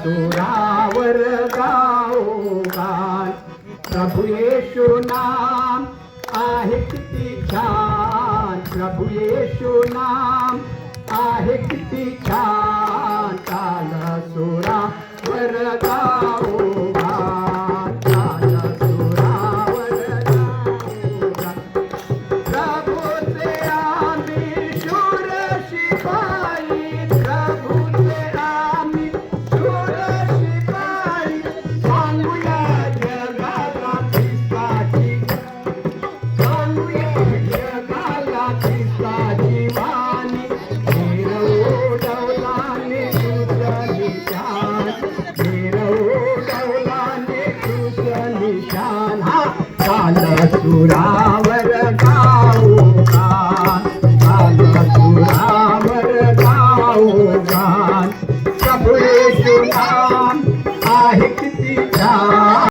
सुरावर गाओ गान प्रभु येशू नाम आहे किती छान, प्रभु येशू नाम आहे किती छान. चाल सुरावर गाओ गान, चाल सुरावर गाओ गान. प्रभुचे आम्ही शूर शिपाई, प्रभुचे आम्ही शूर शिपाई. सांगूया जगाला ख्रिस्ताची, सांगूया जगाला ख्रिस्ताची वाणी. डौलाने तुझं निशान, डौलाने तुझं निशान. हा चाल सुरावर गाओ गान, चाल सुरावर गाओ गान. प्रभु येशू नाम आहे किती छान.